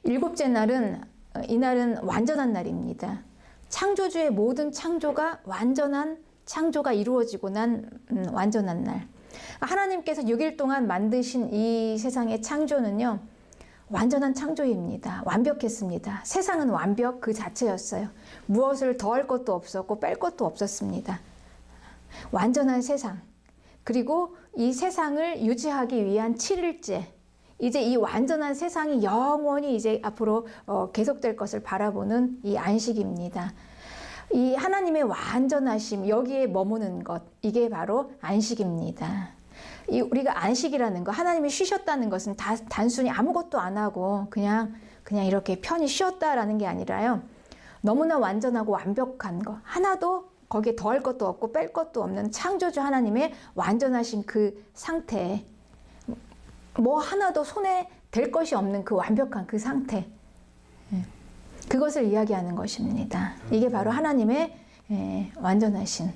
일곱째 날은 이날은 완전한 날입니다. 창조주의 모든 창조가 완전한 창조가 이루어지고 난 완전한 날. 하나님께서 6일 동안 만드신 이 세상의 창조는요, 완전한 창조입니다. 완벽했습니다. 세상은 완벽 그 자체였어요. 무엇을 더할 것도 없었고 뺄 것도 없었습니다. 완전한 세상. 그리고 이 세상을 유지하기 위한 7일째. 이제 이 완전한 세상이 영원히 이제 앞으로 계속될 것을 바라보는 이 안식입니다. 이 하나님의 완전하심, 여기에 머무는 것, 이게 바로 안식입니다. 우리가 안식이라는 거, 하나님이 쉬셨다는 것은 단순히 아무것도 안 하고 그냥 이렇게 편히 쉬었다라는 게 아니라요. 너무나 완전하고 완벽한 거, 하나도 거기에 더할 것도 없고 뺄 것도 없는 창조주 하나님의 완전하신 그 상태, 뭐 하나도 손에 댈 것이 없는 그 완벽한 그 상태, 그것을 이야기하는 것입니다. 이게 바로 하나님의 완전하신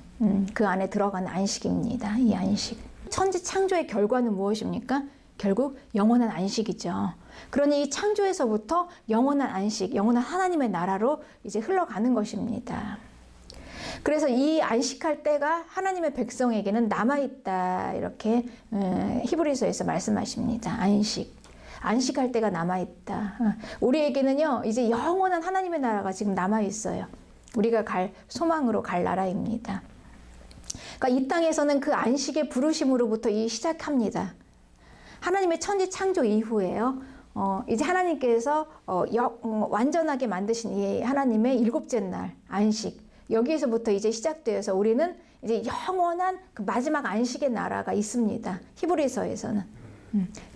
그 안에 들어간 안식입니다. 이 안식. 천지 창조의 결과는 무엇입니까? 결국 영원한 안식이죠. 그러니 이 창조에서부터 영원한 안식, 영원한 하나님의 나라로 이제 흘러가는 것입니다. 그래서 이 안식할 때가 하나님의 백성에게는 남아있다, 이렇게 히브리서에서 말씀하십니다. 안식할 때가 남아있다. 우리에게는요, 이제 영원한 하나님의 나라가 지금 남아있어요. 우리가 소망으로 갈 나라입니다. 그러니까 이 땅에서는 그 안식의 부르심으로부터 시작합니다. 하나님의 천지 창조 이후에요. 이제 하나님께서 완전하게 만드신 이 하나님의 일곱째 날 안식, 여기에서부터 이제 시작되어서 우리는 이제 영원한 그 마지막 안식의 나라가 있습니다. 히브리서에서는.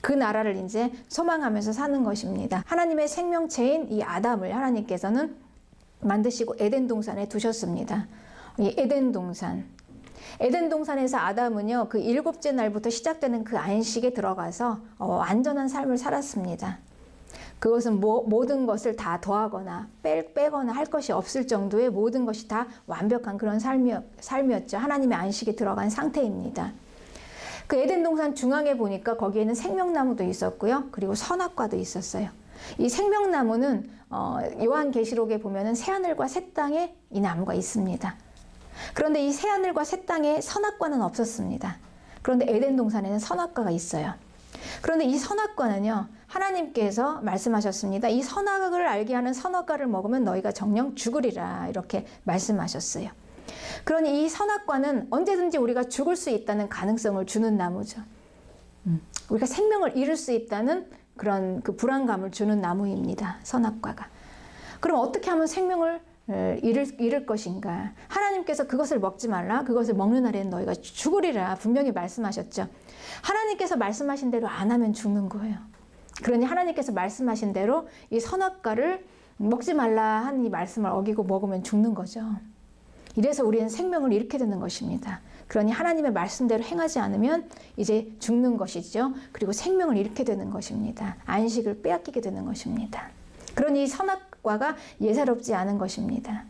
그 나라를 이제 소망하면서 사는 것입니다. 하나님의 생명체인 이 아담을 하나님께서는 만드시고 에덴 동산에 두셨습니다. 이 에덴 동산에서 아담은요, 그 일곱째 날부터 시작되는 그 안식에 들어가서 완전한 삶을 살았습니다. 그것은 모든 것을 다 더하거나 빼거나 할 것이 없을 정도의 모든 것이 다 완벽한 그런 삶이었죠. 하나님의 안식에 들어간 상태입니다. 그 에덴 동산 중앙에 보니까 거기에는 생명나무도 있었고요. 그리고 선악과도 있었어요. 이 생명나무는 요한계시록에 보면은 새하늘과 새 땅에 이 나무가 있습니다. 그런데 이 새하늘과 새 땅에 선악과는 없었습니다. 그런데 에덴 동산에는 선악과가 있어요. 그런데 이 선악과는요, 하나님께서 말씀하셨습니다. 이 선악을 알게 하는 선악과를 먹으면 너희가 정녕 죽으리라, 이렇게 말씀하셨어요. 그러니 이 선악과는 언제든지 우리가 죽을 수 있다는 가능성을 주는 나무죠. 우리가 생명을 잃을 수 있다는 그런 그 불안감을 주는 나무입니다. 선악과가. 그럼 어떻게 하면 생명을 잃을 것인가? 하나님께서 그것을 먹지 말라. 그것을 먹는 날에는 너희가 죽으리라. 분명히 말씀하셨죠. 하나님께서 말씀하신 대로 안 하면 죽는 거예요. 그러니 하나님께서 말씀하신 대로 이 선악과를 먹지 말라 한 이 말씀을 어기고 먹으면 죽는 거죠. 이래서 우리는 생명을 잃게 되는 것입니다. 그러니 하나님의 말씀대로 행하지 않으면 이제 죽는 것이죠. 그리고 생명을 잃게 되는 것입니다. 안식을 빼앗기게 되는 것입니다. 그러니 이 선악과가 예사롭지 않은 것입니다.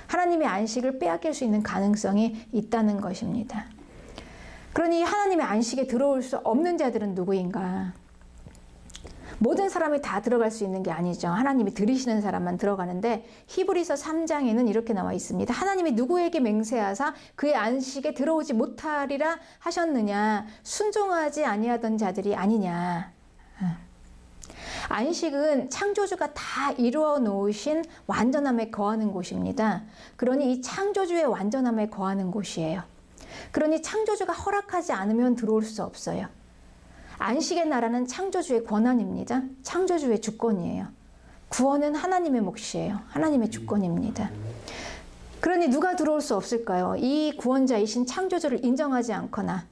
하나님의 안식을 빼앗길 수 있는 가능성이 있다는 것입니다. 그러니 하나님의 안식에 들어올 수 없는 자들은 누구인가? 모든 사람이 다 들어갈 수 있는 게 아니죠. 하나님이 들이시는 사람만 들어가는데 히브리서 3장에는 이렇게 나와 있습니다. 하나님이 누구에게 맹세하사 그의 안식에 들어오지 못하리라 하셨느냐? 순종하지 아니하던 자들이 아니냐? 안식은 창조주가 다 이루어 놓으신 완전함에 거하는 곳입니다. 그러니 이 창조주의 완전함에 거하는 곳이에요. 그러니 창조주가 허락하지 않으면 들어올 수 없어요. 안식의 나라는 창조주의 권한입니다. 창조주의 주권이에요. 구원은 하나님의 몫이에요. 하나님의 주권입니다. 그러니 누가 들어올 수 없을까요? 이 구원자이신 창조주를 인정하지 않거나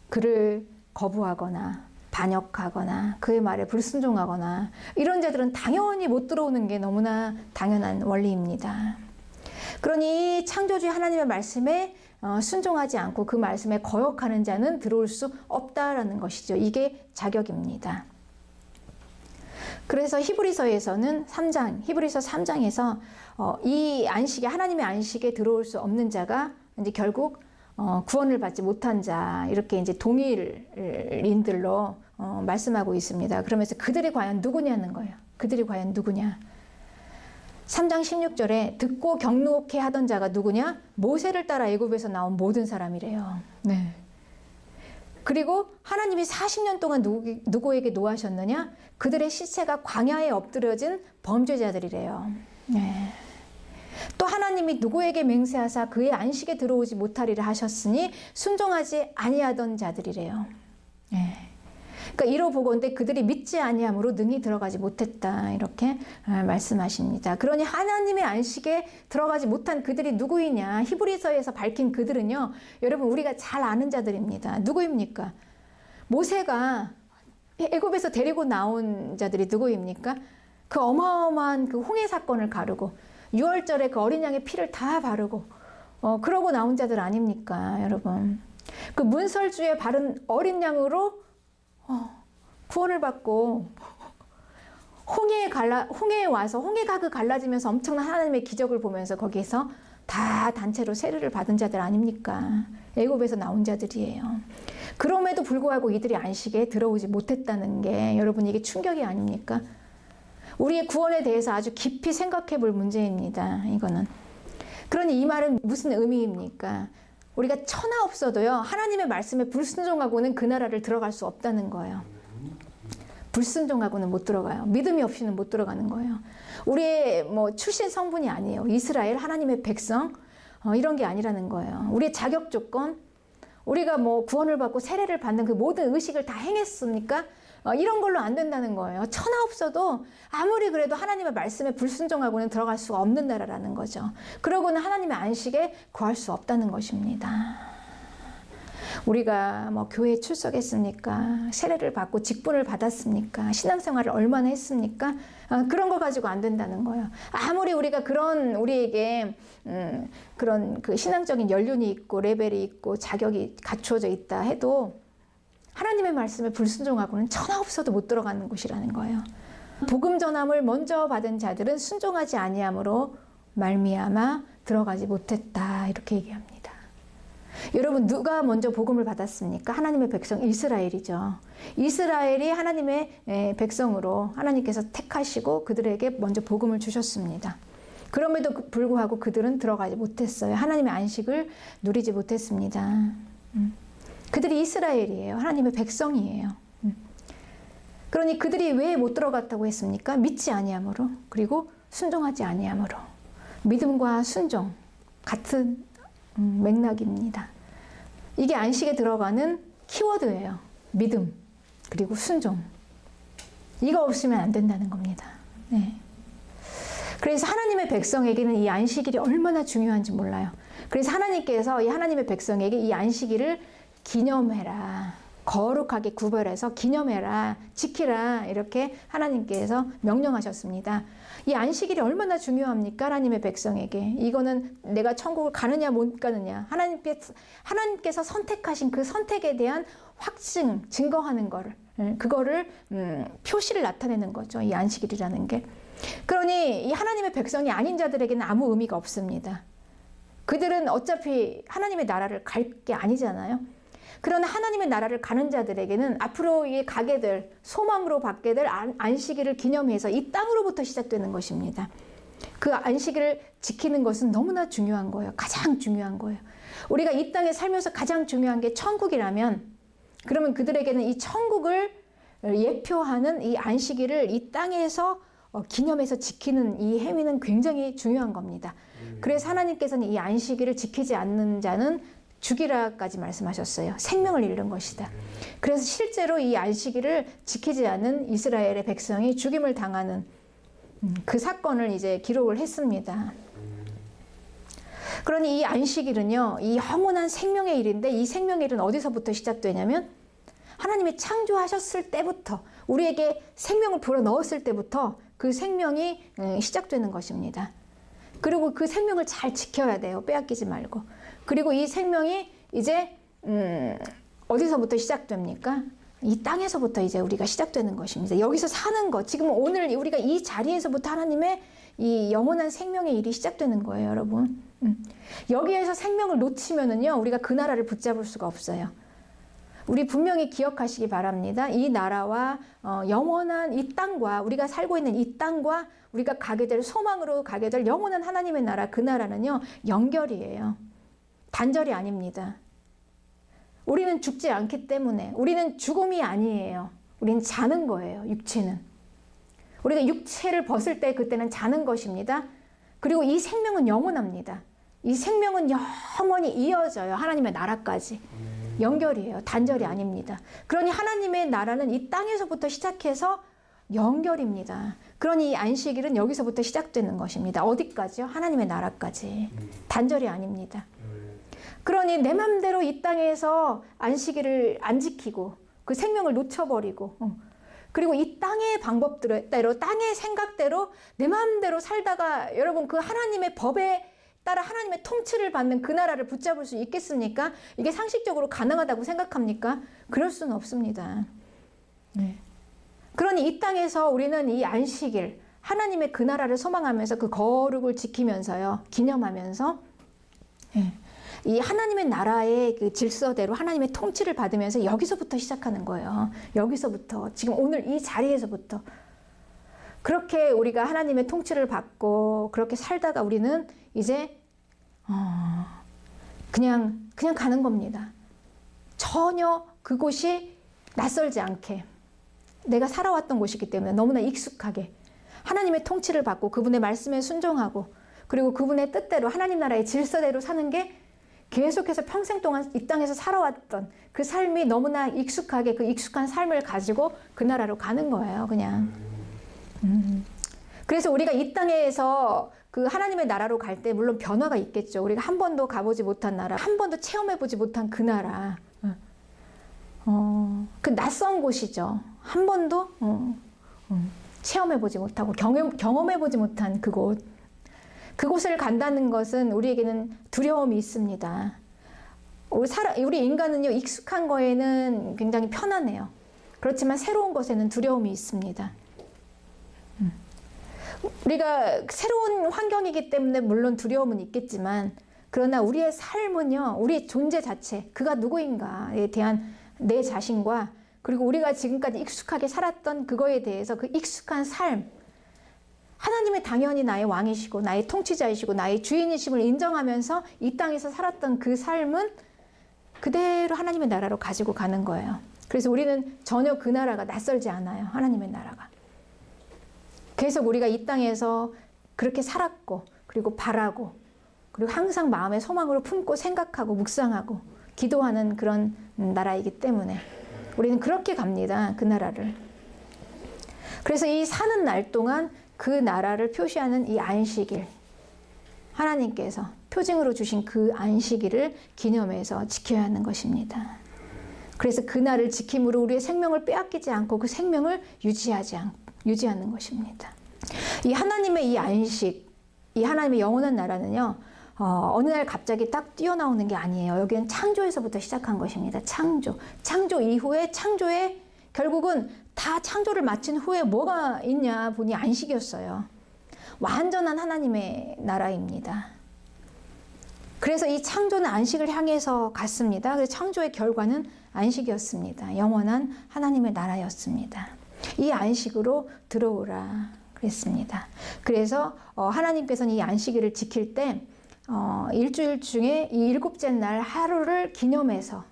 그를 거부하거나 반역하거나 그의 말에 불순종하거나 이런 자들은 당연히 못 들어오는 게 너무나 당연한 원리입니다. 그러니 이 창조주의 하나님의 말씀에 순종하지 않고 그 말씀에 거역하는 자는 들어올 수 없다라는 것이죠. 이게 자격입니다. 그래서 히브리서에서는 히브리서 3장에서 이 안식에, 하나님의 안식에 들어올 수 없는 자가 이제 결국 구원을 받지 못한 자, 이렇게 이제 동일인들로 말씀하고 있습니다. 그러면서 그들이 과연 누구냐는 거예요. 그들이 과연 누구냐? 3장 16절에 듣고 경록해 하던 자가 누구냐? 모세를 따라 애굽에서 나온 모든 사람이래요. 네. 그리고 하나님이 40년 동안 누구에게 노하셨느냐? 그들의 시체가 광야에 엎드려진 범죄자들이래요. 네. 또 하나님이 누구에게 맹세하사 그의 안식에 들어오지 못하리라 하셨으니 순종하지 아니하던 자들이래요. 네. 그러니까 이로보건대 그들이 믿지 아니함으로 능히 들어가지 못했다, 이렇게 말씀하십니다. 그러니 하나님의 안식에 들어가지 못한 그들이 누구이냐? 히브리서에서 밝힌 그들은요, 여러분 우리가 잘 아는 자들입니다. 누구입니까? 모세가 애굽에서 데리고 나온 자들이 누구입니까? 그 어마어마한 그 홍해 사건을 가르고 6월절에 그 어린 양의 피를 다 바르고 그러고 나온 자들 아닙니까, 여러분? 그 문설주에 바른 어린 양으로 구원을 받고 홍해에 와서 홍해가 갈라지면서 엄청난 하나님의 기적을 보면서 거기에서 다 단체로 세례를 받은 자들 아닙니까? 애굽에서 나온 자들이에요. 그럼에도 불구하고 이들이 안식에 들어오지 못했다는 게 여러분 이게 충격이 아닙니까? 우리의 구원에 대해서 아주 깊이 생각해 볼 문제입니다. 이거는. 그러니 이 말은 무슨 의미입니까? 우리가 천하 없어도요, 하나님의 말씀에 불순종하고는 그 나라를 들어갈 수 없다는 거예요. 불순종하고는 못 들어가요. 믿음이 없이는 못 들어가는 거예요. 우리의 출신 성분이 아니에요. 이스라엘, 하나님의 백성, 이런 게 아니라는 거예요. 우리의 자격 조건, 우리가 구원을 받고 세례를 받는 그 모든 의식을 다 행했습니까? 이런 걸로 안 된다는 거예요. 천하 없어도 아무리 그래도 하나님의 말씀에 불순종하고는 들어갈 수가 없는 나라라는 거죠. 그러고는 하나님의 안식에 거할 수 없다는 것입니다. 우리가 교회에 출석했습니까? 세례를 받고 직분을 받았습니까? 신앙생활을 얼마나 했습니까? 그런 거 가지고 안 된다는 거예요. 아무리 우리가 우리에게 그런 그 신앙적인 연륜이 있고 레벨이 있고 자격이 갖추어져 있다 해도 하나님의 말씀에 불순종하고는 천하 없어도 못 들어가는 곳이라는 거예요. 복음 전함을 먼저 받은 자들은 순종하지 아니함으로 말미암아 들어가지 못했다, 이렇게 얘기합니다. 여러분 누가 먼저 복음을 받았습니까? 하나님의 백성 이스라엘이죠. 이스라엘이 하나님의 백성으로 하나님께서 택하시고 그들에게 먼저 복음을 주셨습니다. 그럼에도 불구하고 그들은 들어가지 못했어요. 하나님의 안식을 누리지 못했습니다. 그들이 이스라엘이에요. 하나님의 백성이에요. 그러니 그들이 왜 못 들어갔다고 했습니까? 믿지 아니함으로, 그리고 순종하지 아니함으로. 믿음과 순종 같은 맥락입니다. 이게 안식에 들어가는 키워드예요. 믿음, 그리고 순종. 이거 없으면 안 된다는 겁니다. 네. 그래서 하나님의 백성에게는 이 안식일이 얼마나 중요한지 몰라요. 그래서 하나님께서 이 하나님의 백성에게 이 안식일을 기념해라, 거룩하게 구별해서 기념해라, 지키라, 이렇게 하나님께서 명령하셨습니다. 이 안식일이 얼마나 중요합니까? 하나님의 백성에게. 이거는 내가 천국을 가느냐 못 가느냐, 하나님께서 선택하신 그 선택에 대한 확증, 증거하는 그거를 표시를 나타내는 거죠. 이 안식일이라는 게. 그러니 이 하나님의 백성이 아닌 자들에게는 아무 의미가 없습니다. 그들은 어차피 하나님의 나라를 갈 게 아니잖아요. 그러나 하나님의 나라를 가는 자들에게는 앞으로 가게 될, 소망으로 받게 될 안식일을 기념해서 이 땅으로부터 시작되는 것입니다. 그 안식일을 지키는 것은 너무나 중요한 거예요. 가장 중요한 거예요. 우리가 이 땅에 살면서 가장 중요한 게 천국이라면, 그러면 그들에게는 이 천국을 예표하는 이 안식일을 이 땅에서 기념해서 지키는 이 행위는 굉장히 중요한 겁니다. 그래서 하나님께서는 이 안식일을 지키지 않는 자는 죽이라까지 말씀하셨어요. 생명을 잃는 것이다. 그래서 실제로 이 안식일을 지키지 않은 이스라엘의 백성이 죽임을 당하는 그 사건을 이제 기록을 했습니다. 그러니 이 안식일은요, 이 영원한 생명의 일인데, 이 생명의 일은 어디서부터 시작되냐면 하나님이 창조하셨을 때부터, 우리에게 생명을 불어 넣었을 때부터 그 생명이 시작되는 것입니다. 그리고 그 생명을 잘 지켜야 돼요. 빼앗기지 말고. 그리고 이 생명이 이제 어디서부터 시작됩니까? 이 땅에서부터 이제 우리가 시작되는 것입니다. 여기서 사는 것, 지금 오늘 우리가 이 자리에서부터 하나님의 이 영원한 생명의 일이 시작되는 거예요, 여러분. 여기에서 생명을 놓치면은요, 우리가 그 나라를 붙잡을 수가 없어요. 우리 분명히 기억하시기 바랍니다. 이 나라와 영원한 이 땅과 우리가 살고 있는 이 땅과 우리가 가게 될 소망으로 가게 될 영원한 하나님의 나라, 그 나라는요 연결이에요. 단절이 아닙니다. 우리는 죽지 않기 때문에 우리는 죽음이 아니에요. 우리는 자는 거예요. 육체는. 우리가 육체를 벗을 때 그때는 자는 것입니다. 그리고 이 생명은 영원합니다. 이 생명은 영원히 이어져요. 하나님의 나라까지. 연결이에요. 단절이 아닙니다. 그러니 하나님의 나라는 이 땅에서부터 시작해서 연결입니다. 그러니 이 안식일은 여기서부터 시작되는 것입니다. 어디까지요? 하나님의 나라까지. 단절이 아닙니다. 그러니 내 맘대로 이 땅에서 안식일을 안 지키고 그 생명을 놓쳐버리고 그리고 이 땅의 방법대로 땅의 생각대로 내 맘대로 살다가 여러분 그 하나님의 법에 따라 하나님의 통치를 받는 그 나라를 붙잡을 수 있겠습니까? 이게 상식적으로 가능하다고 생각합니까? 그럴 수는 없습니다. 네. 그러니 이 땅에서 우리는 이 안식일 하나님의 그 나라를 소망하면서 그 거룩을 지키면서요 기념하면서 이 하나님의 나라의 그 질서대로 하나님의 통치를 받으면서 여기서부터 시작하는 거예요. 여기서부터 지금 오늘 이 자리에서부터 그렇게 우리가 하나님의 통치를 받고 그렇게 살다가 우리는 이제 그냥 가는 겁니다. 전혀 그곳이 낯설지 않게 내가 살아왔던 곳이기 때문에 너무나 익숙하게 하나님의 통치를 받고 그분의 말씀에 순종하고 그리고 그분의 뜻대로 하나님 나라의 질서대로 사는 게 계속해서 평생 동안 이 땅에서 살아왔던 그 삶이 너무나 익숙하게 그 익숙한 삶을 가지고 그 나라로 가는 거예요. 그냥. 그래서 우리가 이 땅에서 그 하나님의 나라로 갈 때 물론 변화가 있겠죠. 우리가 한 번도 가보지 못한 나라, 한 번도 체험해보지 못한 그 나라. 그 낯선 곳이죠. 한 번도 체험해보지 못하고 경험해보지 못한 그곳. 그곳을 간다는 것은 우리에게는 두려움이 있습니다. 우리 인간은요, 익숙한 거에는 굉장히 편안해요. 그렇지만 새로운 것에는 두려움이 있습니다. 우리가 새로운 환경이기 때문에 물론 두려움은 있겠지만, 그러나 우리의 삶은요, 우리의 존재 자체, 그가 누구인가에 대한 내 자신과 그리고 우리가 지금까지 익숙하게 살았던 그거에 대해서 그 익숙한 삶, 하나님이 당연히 나의 왕이시고 나의 통치자이시고 나의 주인이심을 인정하면서 이 땅에서 살았던 그 삶은 그대로 하나님의 나라로 가지고 가는 거예요. 그래서 우리는 전혀 그 나라가 낯설지 않아요. 하나님의 나라가. 계속 우리가 이 땅에서 그렇게 살았고 그리고 바라고 그리고 항상 마음의 소망으로 품고 생각하고 묵상하고 기도하는 그런 나라이기 때문에 우리는 그렇게 갑니다. 그 나라를. 그래서 이 사는 날 동안 그 나라를 표시하는 이 안식일, 하나님께서 표징으로 주신 그 안식일을 기념해서 지켜야 하는 것입니다. 그래서 그 날을 지킴으로 우리의 생명을 빼앗기지 않고 그 생명을 유지하는 것입니다. 이 하나님의 이 안식, 이 하나님의 영원한 나라는요, 어느 날 갑자기 딱 뛰어나오는 게 아니에요. 여기는 창조에서부터 시작한 것입니다. 창조 이후에 창조에 결국은 다 창조를 마친 후에 뭐가 있냐 보니 안식이었어요. 완전한 하나님의 나라입니다. 그래서 이 창조는 안식을 향해서 갔습니다. 그래서 창조의 결과는 안식이었습니다. 영원한 하나님의 나라였습니다. 이 안식으로 들어오라 그랬습니다. 그래서 하나님께서는 이 안식일을 지킬 때 일주일 중에 이 일곱째 날 하루를 기념해서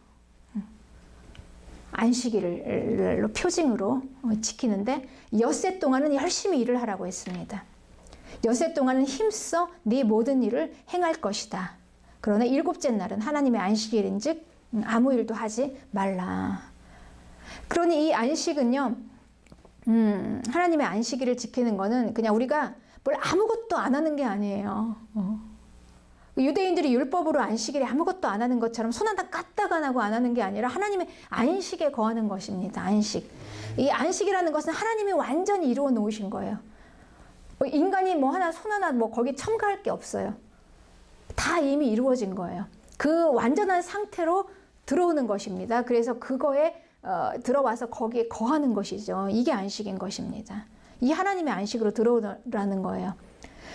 안식일로 표징으로 지키는데 엿새 동안은 열심히 일을 하라고 했습니다. 엿새 동안은 힘써 네 모든 일을 행할 것이다. 그러나 일곱째 날은 하나님의 안식일인즉 아무 일도 하지 말라. 그러니 이 안식은요, 하나님의 안식일을 지키는 거는 그냥 우리가 뭘 아무것도 안 하는 게 아니에요. 유대인들이 율법으로 안식일에 아무것도 안 하는 것처럼 손 하나 까딱 안 하고 안 하는 게 아니라 하나님의 안식에 거하는 것입니다. 안식. 이 안식이라는 것은 하나님이 완전히 이루어 놓으신 거예요. 인간이 손 하나 거기 첨가할 게 없어요. 다 이미 이루어진 거예요. 그 완전한 상태로 들어오는 것입니다. 그래서 그거에 들어와서 거기에 거하는 것이죠. 이게 안식인 것입니다. 이 하나님의 안식으로 들어오라는 거예요.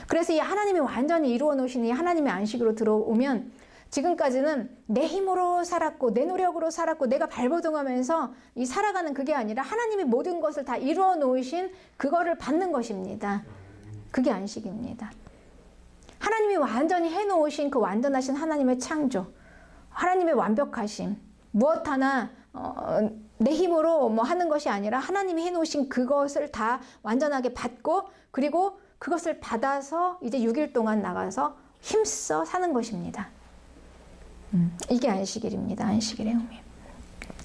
그래서 이 하나님이 완전히 이루어 놓으신 이 하나님의 안식으로 들어오면 지금까지는 내 힘으로 살았고 내 노력으로 살았고 내가 발버둥하면서 이 살아가는 그게 아니라 하나님이 모든 것을 다 이루어 놓으신 그거를 받는 것입니다. 그게 안식입니다. 하나님이 완전히 해놓으신 그 완전하신 하나님의 창조, 하나님의 완벽하심, 무엇 하나 내 힘으로 뭐 하는 것이 아니라 하나님이 해놓으신 그것을 다 완전하게 받고 그리고 그것을 받아서 이제 6일 동안 나가서 힘써 사는 것입니다. 이게 안식일입니다. 안식일의 의미.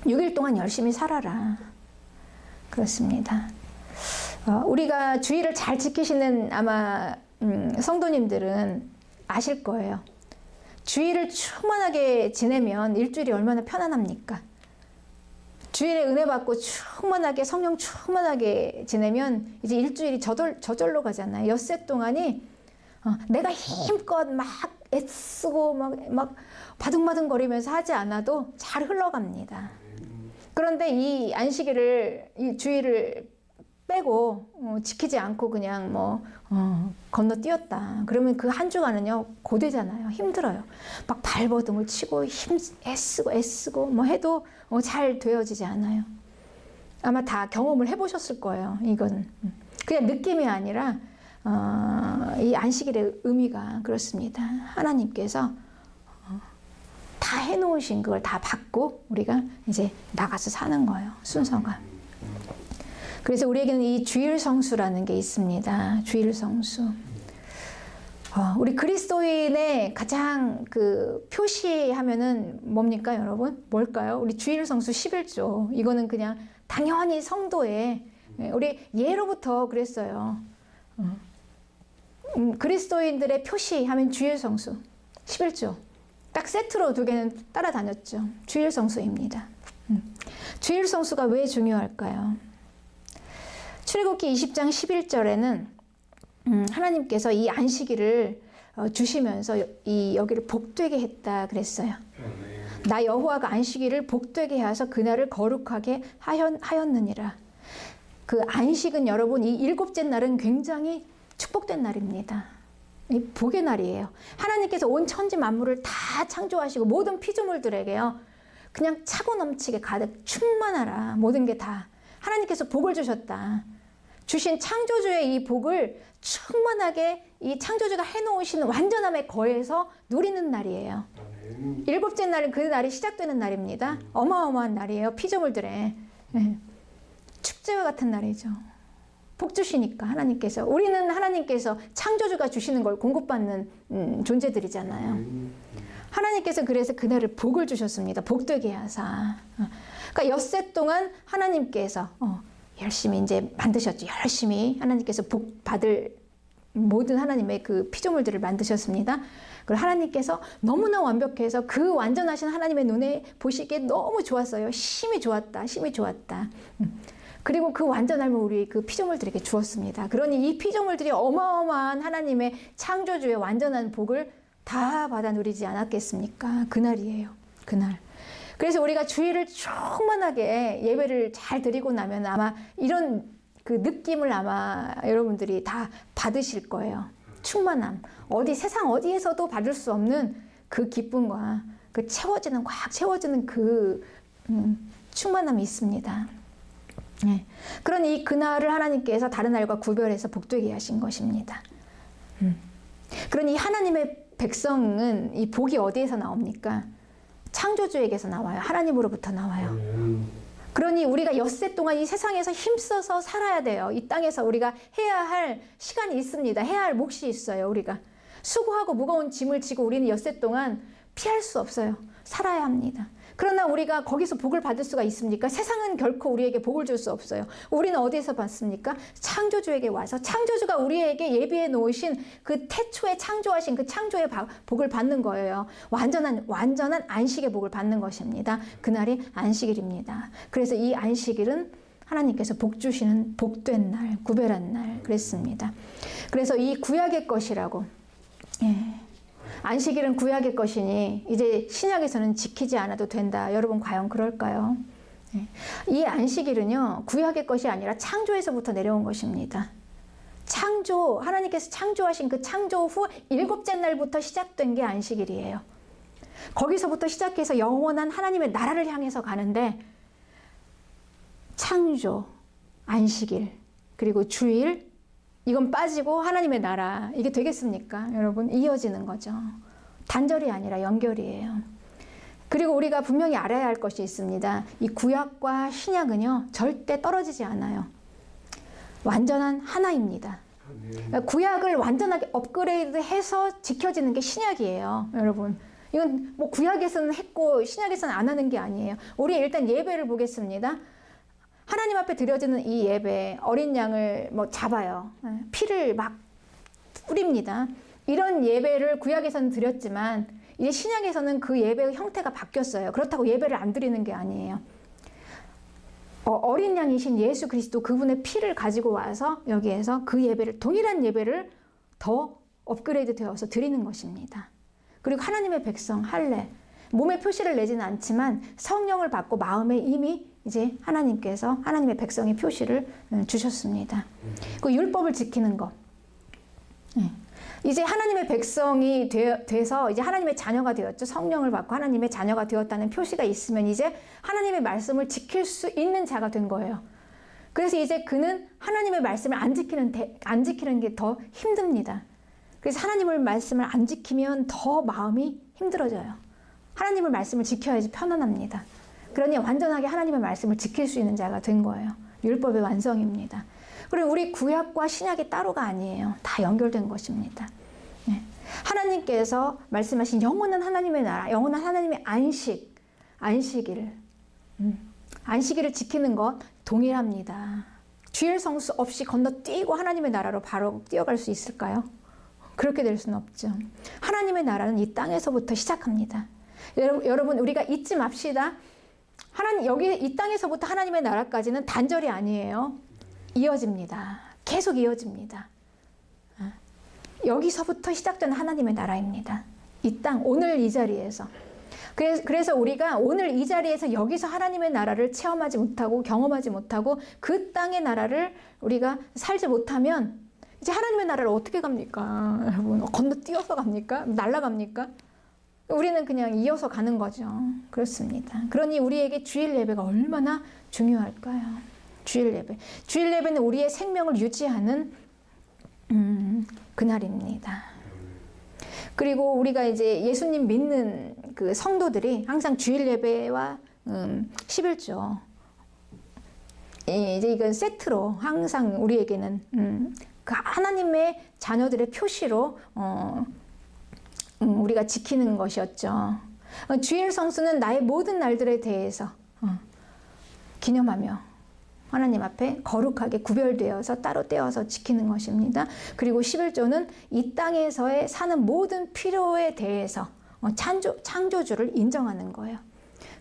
6일 동안 열심히 살아라. 그렇습니다. 우리가 주일을 잘 지키시는 아마 성도님들은 아실 거예요. 주일을 충만하게 지내면 일주일이 얼마나 편안합니까? 주일에 은혜 받고 충만하게 성령 충만하게 지내면 이제 일주일이 저절로 가잖아요. 엿새 동안이 내가 힘껏 막 애쓰고 막 바둥바둥거리면서 하지 않아도 잘 흘러갑니다. 그런데 이 안식일을 이 주일을 빼고 지키지 않고 그냥 뭐 건너뛰었다. 그러면 그 한 주간은요 고되잖아요. 힘들어요. 막 발버둥을 치고 애쓰고 뭐 해도 잘 되어지지 않아요. 아마 다 경험을 해보셨을 거예요. 이건 그냥 느낌이 아니라 이 안식일의 의미가 그렇습니다. 하나님께서 다 해놓으신 그걸 다 받고 우리가 이제 나가서 사는 거예요. 순서가. 그래서 우리에게는 이 주일 성수라는 게 있습니다. 주일 성수. 우리 그리스도인의 가장 그 표시하면은 뭡니까, 여러분? 뭘까요? 우리 주일 성수 11조. 이거는 그냥 당연히 성도의 우리 예로부터 그랬어요. 그리스도인들의 표시하면 주일 성수 11조. 딱 세트로 두 개는 따라다녔죠. 주일 성수입니다. 주일 성수가 왜 중요할까요? 출애굽기 20장 11절에는 하나님께서 이 안식일을 주시면서 이 여기를 복되게 했다 그랬어요. 나 여호와가 안식일을 복되게 하여서 그날을 거룩하게 하였느니라. 그 안식은 여러분 이 일곱째 날은 굉장히 축복된 날입니다. 이 복의 날이에요. 하나님께서 온 천지 만물을 다 창조하시고 모든 피조물들에게요 그냥 차고 넘치게 가득 충만하라. 모든 게 다 하나님께서 복을 주셨다. 주신 창조주의 이 복을 충만하게 이 창조주가 해놓으신 완전함에 거해서 누리는 날이에요. 일곱째 날은 그 날이 시작되는 날입니다. 어마어마한 날이에요. 피조물들의 축제와 같은 날이죠. 복 주시니까 하나님께서. 우리는 하나님께서 창조주가 주시는 걸 공급받는 존재들이잖아요. 하나님께서 그래서 그날을 복을 주셨습니다. 복되게 하사. 그러니까 엿새 동안 하나님께서 열심히 이제 만드셨죠. 열심히 하나님께서 복 받을 모든 하나님의 그 피조물들을 만드셨습니다. 그리고 하나님께서 너무나 완벽해서 그 완전하신 하나님의 눈에 보시기에 너무 좋았어요. 심히 좋았다. 심히 좋았다. 그리고 그 완전함을 우리 그 피조물들에게 주었습니다. 그러니 이 피조물들이 어마어마한 하나님의 창조주의 완전한 복을 다 받아 누리지 않았겠습니까? 그날이에요. 그날. 그래서 우리가 주일을 충만하게 예배를 잘 드리고 나면 아마 이런 그 느낌을 아마 여러분들이 다 받으실 거예요. 충만함. 세상 어디에서도 받을 수 없는 그 기쁨과 그 꽉 채워지는 그 충만함이 있습니다. 네. 그러니 이 그날을 하나님께서 다른 날과 구별해서 복되게 하신 것입니다. 그러니 하나님의 백성은 이 복이 어디에서 나옵니까? 창조주에게서 나와요. 하나님으로부터 나와요. 그러니 우리가 엿새 동안 이 세상에서 힘써서 살아야 돼요. 이 땅에서 우리가 해야 할 시간이 있습니다. 해야 할 몫이 있어요. 우리가 수고하고 무거운 짐을 지고 우리는 엿새 동안 피할 수 없어요. 살아야 합니다. 그러나 우리가 거기서 복을 받을 수가 있습니까? 세상은 결코 우리에게 복을 줄 수 없어요. 우리는 어디에서 받습니까? 창조주에게 와서 창조주가 우리에게 예비해 놓으신 그 태초에 창조하신 그 창조의 복을 받는 거예요. 완전한 안식의 복을 받는 것입니다. 그날이 안식일입니다. 그래서 이 안식일은 하나님께서 복 주시는 복된 날, 구별한 날 그랬습니다. 그래서 이 구약의 것이라고 안식일은 구약의 것이니 이제 신약에서는 지키지 않아도 된다. 여러분 과연 그럴까요? 이 안식일은요 구약의 것이 아니라 창조에서부터 내려온 것입니다. 하나님께서 창조하신 그 창조 후 일곱째 날부터 시작된 게 안식일이에요. 거기서부터 시작해서 영원한 하나님의 나라를 향해서 가는데 창조, 안식일, 그리고 주일 이건 빠지고 하나님의 나라 이게 되겠습니까? 여러분 이어지는 거죠. 단절이 아니라 연결이에요. 그리고 우리가 분명히 알아야 할 것이 있습니다. 이 구약과 신약은요 절대 떨어지지 않아요. 완전한 하나입니다. 구약을 완전하게 업그레이드해서 지켜지는 게 신약이에요. 여러분 이건 뭐 구약에서는 했고 신약에서는 안 하는 게 아니에요. 우리 일단 예배를 보겠습니다. 하나님 앞에 드려지는 이 예배, 어린 양을 뭐 잡아요. 피를 막 뿌립니다. 이런 예배를 구약에서는 드렸지만 이제 신약에서는 그 예배의 형태가 바뀌었어요. 그렇다고 예배를 안 드리는 게 아니에요. 어린 양이신 예수 그리스도 그분의 피를 가지고 와서 여기에서 그 예배를 동일한 예배를 더 업그레이드 되어서 드리는 것입니다. 그리고 하나님의 백성 할례 몸에 표시를 내지는 않지만 성령을 받고 마음에 이미 이제 하나님께서 하나님의 백성의 표시를 주셨습니다. 그 율법을 지키는 것. 이제 하나님의 백성이 돼서 이제 하나님의 자녀가 되었죠. 성령을 받고 하나님의 자녀가 되었다는 표시가 있으면 이제 하나님의 말씀을 지킬 수 있는 자가 된 거예요. 그래서 이제 그는 하나님의 말씀을 안 지키는 게 더 힘듭니다. 그래서 하나님의 말씀을 안 지키면 더 마음이 힘들어져요. 하나님의 말씀을 지켜야지 편안합니다. 그러니 완전하게 하나님의 말씀을 지킬 수 있는 자가 된 거예요. 율법의 완성입니다. 그리고 우리 구약과 신약이 따로가 아니에요. 다 연결된 것입니다. 네. 하나님께서 말씀하신 영원한 하나님의 나라, 영원한 하나님의 안식일, 안식일을 지키는 것 동일합니다. 주일 성수 없이 건너뛰고 하나님의 나라로 바로 뛰어갈 수 있을까요? 그렇게 될 수는 없죠. 하나님의 나라는 이 땅에서부터 시작합니다. 여러분 우리가 잊지 맙시다. 여기 이 땅에서부터 하나님의 나라까지는 단절이 아니에요. 이어집니다. 계속 이어집니다. 여기서부터 시작되는 하나님의 나라입니다. 이 땅, 오늘 이 자리에서. 그래서 우리가 오늘 이 자리에서 여기서 하나님의 나라를 체험하지 못하고 경험하지 못하고 그 땅의 나라를 우리가 살지 못하면 이제 하나님의 나라를 어떻게 갑니까? 여러분 건너뛰어서 갑니까? 날아갑니까? 우리는 그냥 이어서 가는 거죠. 그렇습니다. 그러니 우리에게 주일 예배가 얼마나 중요할까요? 주일 예배. 주일 예배는 우리의 생명을 유지하는 그날입니다. 그리고 우리가 이제 예수님 믿는 그 성도들이 항상 주일 예배와 11조 이제 이건 세트로 항상 우리에게는 그 하나님의 자녀들의 표시로 우리가 지키는 것이었죠. 주일 성수는 나의 모든 날들에 대해서 기념하며 하나님 앞에 거룩하게 구별되어서 따로 떼어서 지키는 것입니다. 그리고 11조는 이 땅에서의 사는 모든 필요에 대해서 창조주를 인정하는 거예요.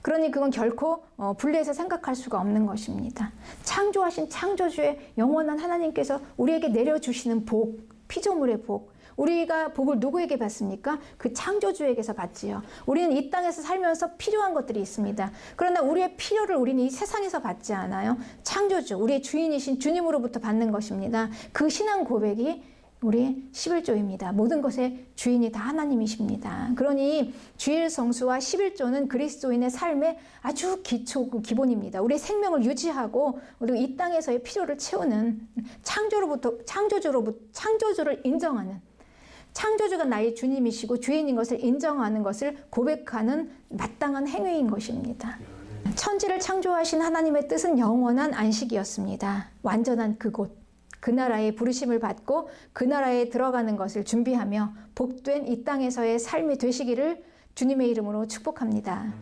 그러니 그건 결코 분리해서 생각할 수가 없는 것입니다. 창조하신 창조주의 영원한 하나님께서 우리에게 내려주시는 복, 피조물의 복, 우리가 복을 누구에게 받습니까? 그 창조주에게서 받지요. 우리는 이 땅에서 살면서 필요한 것들이 있습니다. 그러나 우리의 필요를 우리는 이 세상에서 받지 않아요. 창조주, 우리의 주인이신 주님으로부터 받는 것입니다. 그 신앙 고백이 우리의 11조입니다. 모든 것의 주인이 다 하나님이십니다. 그러니 주일 성수와 11조는 그리스도인의 삶의 아주 기본입니다. 우리의 생명을 유지하고 그리고 이 땅에서의 필요를 채우는 창조주를 인정하는 창조주가 나의 주님이시고 주인인 것을 인정하는 것을 고백하는 마땅한 행위인 것입니다. 천지를 창조하신 하나님의 뜻은 영원한 안식이었습니다. 완전한 그곳, 그 나라의 부르심을 받고 그 나라에 들어가는 것을 준비하며 복된 이 땅에서의 삶이 되시기를 주님의 이름으로 축복합니다.